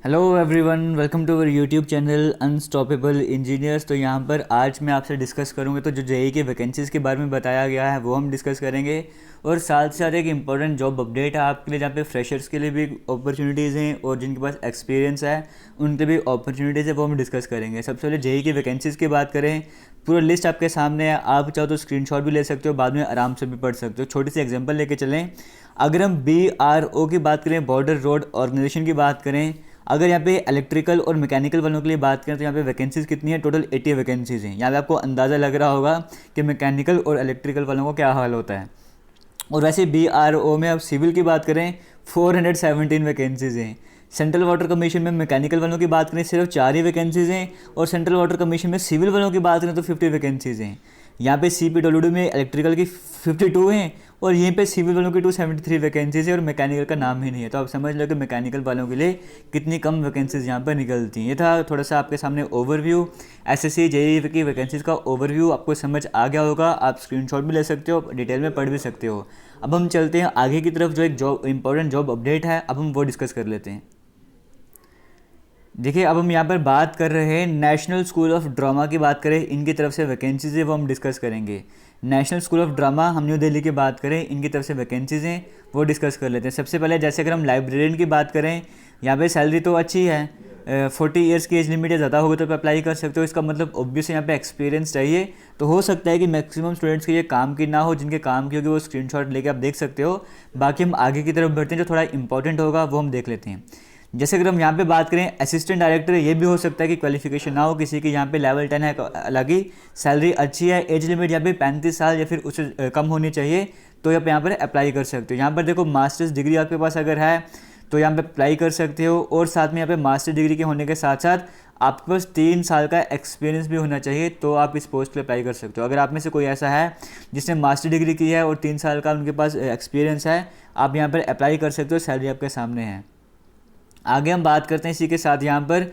Hello everyone, welcome to our YouTube channel unstoppable engineers. तो यहाँ पर आज मैं आपसे डिस्कस करूँगा तो जो जेई की वैकेंसीज़ के बारे में बताया गया है वो हम डिस्कस करेंगे, और साथ साथ एक इम्पॉर्टेंट जॉब अपडेट है आपके लिए, जहाँ पे फ्रेशर्स के लिए भी अपॉर्चुनिटीज़ हैं और जिनके पास एक्सपीरियंस है उनके भी अपॉर्चुनिटीज़ है, वो हम डिस्कस करेंगे। सबसे पहले जेई की वैकेंसीज़ की बात करें, पूरा लिस्ट आपके सामने है, आप चाहो तो स्क्रीनशॉट भी ले सकते हो, बाद में आराम से भी पढ़ सकते हो। छोटी सी एग्जांपल लेके चलें, अगर हम BRO की बात करें, बॉर्डर रोड ऑर्गेनाइजेशन की बात करें, अगर यहाँ पे इलेक्ट्रिकल और मैकेनिकल वालों के लिए बात करें तो यहाँ पे वैकेंसीज़ कितनी है, टोटल 80 वैकेंसीज़ हैं। यहाँ पे आपको अंदाज़ा लग रहा होगा कि मैकेनिकल और इलेक्ट्रिकल वालों को क्या हाल होता है। और वैसे BRO में अब सिविल की बात करें 417 वैकेंसीज़ हैं। सेंट्रल वाटर कमीशन में मैकेनिकल वालों की बात करें सिर्फ 4 ही वैकेंसीज़ हैं, और सेंट्रल वाटर कमीशन में सिविल वालों की बात करें तो 50 वैकेंसीज़ हैं। यहाँ पे CPWD में इलेक्ट्रिकल की 52 हैं, और यहीं पे सिविल वालों की 273 वैकेंसीज़ है, और मैकेनिकल का नाम ही नहीं है। तो आप समझ लो कि मैकेनिकल वालों के लिए कितनी कम वैकेंसीज़ यहाँ पर निकलती हैं। ये था थोड़ा सा आपके सामने ओवरव्यू, SSC JEE की वैकेंसीज़ का ओवरव्यू। आपको समझ आ गया होगा, आप स्क्रीनशॉट भी ले सकते हो, डिटेल में पढ़ भी सकते हो। अब हम चलते हैं आगे की तरफ, जो एक जॉब इंपॉर्टेंट जॉब अपडेट है, अब हम वो डिस्कस कर लेते हैं। देखिए, अब हम यहाँ पर बात कर रहे हैं नेशनल स्कूल ऑफ ड्रामा की बात करें, इनकी तरफ से वैकेंसीज़ है वो हम डिस्कस करेंगे। नेशनल स्कूल ऑफ ड्रामा, हम न्यू दिल्ली की बात करें, इनकी तरफ से वैकेंसीज़ हैं वो डिस्कस कर लेते हैं। सबसे पहले जैसे अगर हम लाइब्रेरियन की बात करें, यहाँ पे सैलरी तो अच्छी है, 40 ईयर्स की एज लिमिट या ज़्यादा होगी तो आप अप्लाई कर सकते हो। इसका मतलब ऑब्वियस यहाँ पे एक्सपीरियंस चाहिए। तो हो सकता है कि मैक्सिमम स्टूडेंट्स के ये काम की ना हो, जिनके काम की होगी वो स्क्रीनशॉट लेके आप देख सकते हो। बाकी हम आगे की तरफ बढ़ते हैं, जो थोड़ा इंपॉर्टेंट होगा वो हम देख लेते हैं। जैसे अगर हम यहाँ पे बात करें असिस्टेंट डायरेक्टर, ये भी हो सकता है कि क्वालिफिकेशन ना हो किसी की, यहाँ पे लेवल 10 है, अलग ही सैलरी अच्छी है, एज लिमिट यहाँ पे 35 साल या फिर उससे कम होनी चाहिए, तो आप यहाँ पर अप्लाई कर सकते हो। यहाँ पर देखो, मास्टर्स डिग्री आपके पास अगर है तो यहाँ पे अप्लाई कर सकते हो, और साथ में यहाँ पे मास्टर डिग्री के होने के साथ साथ आपके पास 3 साल का एक्सपीरियंस भी होना चाहिए, तो आप इस पोस्ट पे अप्लाई कर सकते हो। अगर आप में से कोई ऐसा है जिसने मास्टर डिग्री की है और 3 साल का उनके पास एक्सपीरियंस है, आप यहाँ पर अप्लाई कर सकते हो, सैलरी आपके सामने है। आगे हम बात करते हैं इसी के साथ, यहाँ पर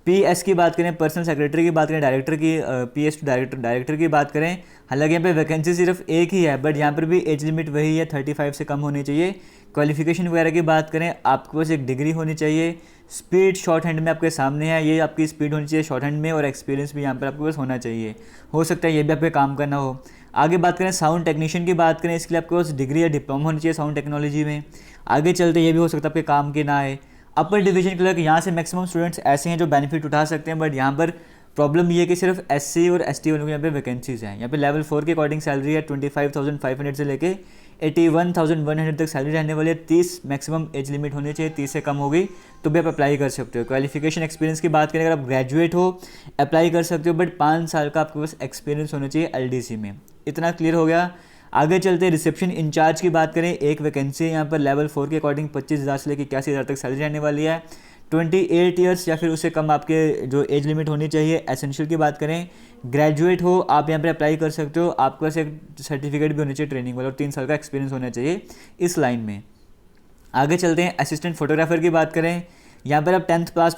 PS की बात करें, पर्सनल सेक्रेटरी की बात करें, डायरेक्टर की, PS टू डायरेक्टर की बात करें, हालांकि यहाँ पे वैकेंसी सिर्फ एक ही है, बट यहाँ पर भी एज लिमिट वही है, 35 से कम होनी चाहिए। क्वालिफिकेशन वगैरह की बात करें, आपके पास एक डिग्री होनी चाहिए। स्पीड शॉर्ट हैंड में आपके सामने है, ये आपकी स्पीड होनी चाहिए शॉर्ट हैंड में, और एक्सपीरियंस भी यहाँ पर आपके पास होना चाहिए। हो सकता है ये भी आपके काम करना हो। आगे बात करें साउंड टेक्नीशियन की बात करें, इसके लिए आपके पास डिग्री या डिप्लोमा होनी चाहिए साउंड टेक्नोलॉजी में। आगे चलते ये भी हो सकता है आपके काम के ना आए। अपर डिवीजन क्लर्क, यहाँ से मैक्सिमम स्टूडेंट्स ऐसे हैं जो बेनिफिट उठा सकते हैं, बट यहाँ पर प्रॉब्लम ये है कि सिर्फ SC और ST वालों के यहाँ पे वैकेंसीज हैं। यहाँ पे लेवल 4 के अकॉर्डिंग सैलरी है 25,500 से लेके 81,100 तक सैलरी रहने वाली है। 30 मैक्सिमम एज लिमिट होनी चाहिए, 30 से कम होगी तो भी आप अप्लाई कर सकते हो। क्वालिफिकेशन एक्सपीरियंस की बात करें, अगर आप ग्रेजुएट हो अप्लाई कर सकते हो, बट 5 साल का आपके पास एक्सपीरियंस होना चाहिए LDC में। इतना क्लियर हो गया। आगे चलते रिसेप्शन इंचार्ज की बात करें, एक वैकेंसी है यहाँ पर, लेवल 4 के अकॉर्डिंग 25,000 से लेकर 81,000 तक सैलरी रहने वाली है। 28 ईयर्स या फिर उससे कम आपके जो एज लिमिट होनी चाहिए। एसेंशियल की बात करें, ग्रेजुएट हो आप यहाँ पर अप्लाई कर सकते हो, आपके पास एक सर्टिफिकेट भी होना चाहिए ट्रेनिंग वाला, और 3 साल का एक्सपीरियंस होना चाहिए इस लाइन में। आगे चलते हैं असिस्टेंट फोटोग्राफर की बात करें, यहाँ पर आप 12th पास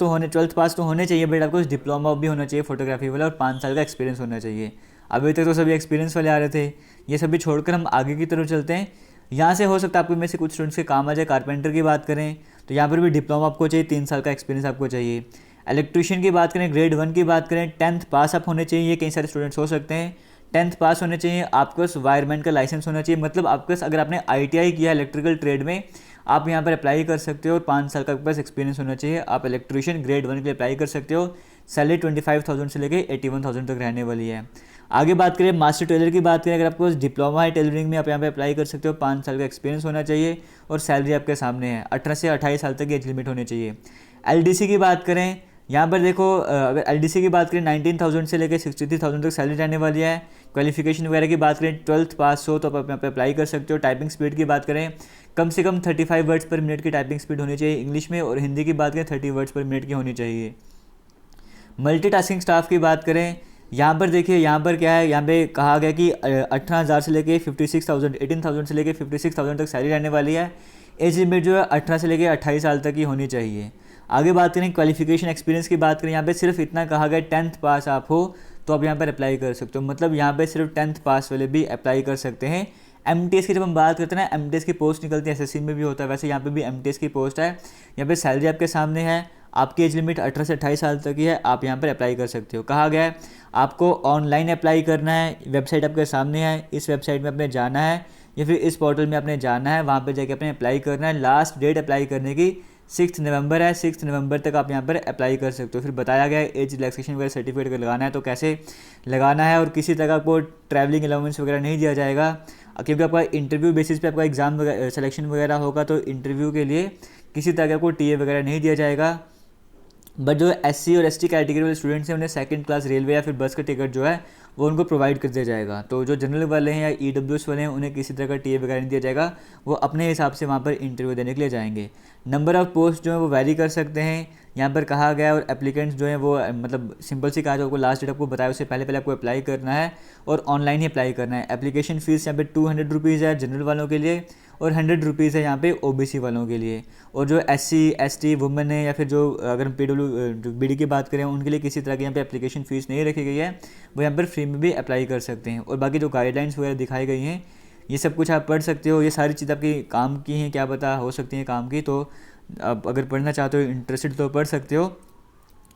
तो होने चाहिए, बट आपको डिप्लोमा भी होना चाहिए फोटोग्राफी वाला, और 5 साल का एक्सपीरियंस होना चाहिए। अभी तक तो सभी एक्सपीरियंस वाले आ रहे थे, ये सभी छोड़कर हम आगे की तरफ चलते हैं। यहाँ से हो सकता है आपको में से कुछ स्टूडेंट्स के काम आ जाए। कारपेंटर की बात करें तो यहाँ पर भी डिप्लोमा आपको चाहिए, 3 साल का एक्सपीरियंस आपको चाहिए। इलेक्ट्रीशियन की बात करें, ग्रेड 1 की बात करें, 10th पास आप होने चाहिए। कई सारे स्टूडेंट्स हो सकते हैं 10th पास होने चाहिए, आपके पास वायरमैन का लाइसेंस होना चाहिए, मतलब आपके पास अगर आपने ITI किया इलेक्ट्रिकल ट्रेड में, आप यहाँ पर अप्लाई कर सकते हो, और 5 साल का आपके पास एक्सपीरियंस होना चाहिए। आप इलेक्ट्रीशियन ग्रेड 1 के लिए अप्लाई कर सकते हो। सैलरी 25,000 से लेकर 81,000 तक रहने वाली है। आगे बात करें मास्टर टेलर की बात करें, अगर आपको डिप्लोमा है टेलरिंग में, आप यहाँ पे अप्लाई कर सकते हो। 5 साल का एक्सपीरियंस होना चाहिए, और सैलरी आपके सामने है। 18 से 28 साल तक की एज लिमिट होनी चाहिए। LDC की बात करें, यहाँ पर देखो, अगर LDC की बात करें 19,000 से लेकर 63,000 तक सैलरी रहने वाली है। क्वालिफिकेशन वगैरह की बात करें, 12th पास हो तो आप यहाँ पे अप्लाई कर सकते हो। टाइपिंग स्पीड की बात करें, कम से कम 35 वर्ड्स पर मिनट की टाइपिंग स्पीड होनी चाहिए इंग्लिश में, और हिंदी की बात करें 30 वर्ड्स पर मिनट की होनी चाहिए। मल्टीटास्किंग स्टाफ की बात करें, यहाँ पर देखिए, यहाँ पर क्या है, यहाँ पे कहा गया कि 18,000 से लेके 56,000, 18,000 से लेके 56,000 तक सैलरी रहने वाली है। एज लिमिट जो है 18 से लेके 28 साल तक की होनी चाहिए। आगे बात करें क्वालिफिकेशन एक्सपीरियंस की बात करें, यहाँ पे सिर्फ इतना कहा गया 10th पास आप हो तो आप यहाँ पर अप्लाई कर सकते हो, मतलब यहाँ पे सिर्फ 10th पास वाले भी अप्लाई कर सकते हैं। MTS की जब हम बात करते हैं ना, MTS की पोस्ट निकलती है, SSC में भी होता है, वैसे यहाँ पे भी MTS की पोस्ट है। यहाँ पे सैलरी आपके सामने है, आपकी एज लिमिट 18 से 28 साल तक की है, आप यहाँ पर अप्लाई कर सकते हो। कहा गया है आपको ऑनलाइन अप्लाई करना है, वेबसाइट आपके सामने है, इस वेबसाइट में आपने जाना है या फिर इस पोर्टल में आपने जाना है, वहाँ पर जाके अपने अप्लाई करना है। लास्ट डेट अप्लाई करने की 6 नवंबर है, 6 नवंबर तक आप यहाँ पर अप्लाई कर सकते हो। फिर बताया गया है एज रिलैक्सेशन वगैरह सर्टिफिकेट लगाना है तो कैसे लगाना है, और किसी तरह आपको ट्रैवलिंग अलाउंस वगैरह नहीं दिया जाएगा, क्योंकि आपका इंटरव्यू बेसिस पे आपका एग्ज़ाम सिलेक्शन वगैरह होगा, तो इंटरव्यू के लिए किसी तरह का कोई टीए वगैरह नहीं दिया जाएगा। बट जो SC और ST कैटेगरी वाले स्टूडेंट्स हैं उन्हें सेकंड क्लास रेलवे या फिर बस का टिकट जो है वो उनको प्रोवाइड कर दिया जाएगा। तो जो जनरल वाले हैं या EWS वाले हैं उन्हें किसी तरह का टीए वगैरह नहीं दिया जाएगा, वो अपने हिसाब से वहाँ पर इंटरव्यू देने के लिए जाएंगे। नंबर ऑफ़ पोस्ट जो है वो वैरी कर सकते हैं यहाँ पर कहा गया है, और एप्लीकेंट्स जो हैं वो मतलब सिंपल सी कहा जो आपको लास्ट डेट आपको बताया उससे पहले आपको अप्लाई करना है और ऑनलाइन ही अप्लाई करना है। एप्लीकेशन फ़ीस यहाँ पे 200 रुपीज़ है जनरल वालों के लिए और 100 रुपीज़ है यहाँ पे OBC वालों के लिए। और जो SC ST वुमेन है या फिर जो अगर हम PWBD की बात करें उनके लिए किसी तरह की यहाँ पे एप्लीकेशन फ़ीस नहीं रखी गई है, वो यहाँ पर फ्री में भी अप्लाई कर सकते हैं। और बाकी जो गाइडलाइंस वगैरह दिखाई गई हैं ये सब कुछ आप पढ़ सकते हो, ये सारी चीज़ आपकी काम की हैं, क्या पता हो सकती हैं काम की, तो आप अगर पढ़ना चाहते हो इंटरेस्टेड तो पढ़ सकते हो।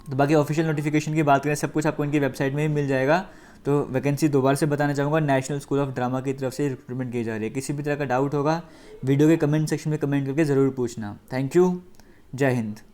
तो बाकी ऑफिशियल नोटिफिकेशन की बात करें सब कुछ आपको इनकी वेबसाइट में ही मिल जाएगा। तो वैकेंसी दोबारा से बताना चाहूँगा, नेशनल स्कूल ऑफ ड्रामा की तरफ से रिक्रूटमेंट की जा रही है। किसी भी तरह का डाउट होगा वीडियो के कमेंट सेक्शन में कमेंट करके ज़रूर पूछना। थैंक यू, जय हिंद।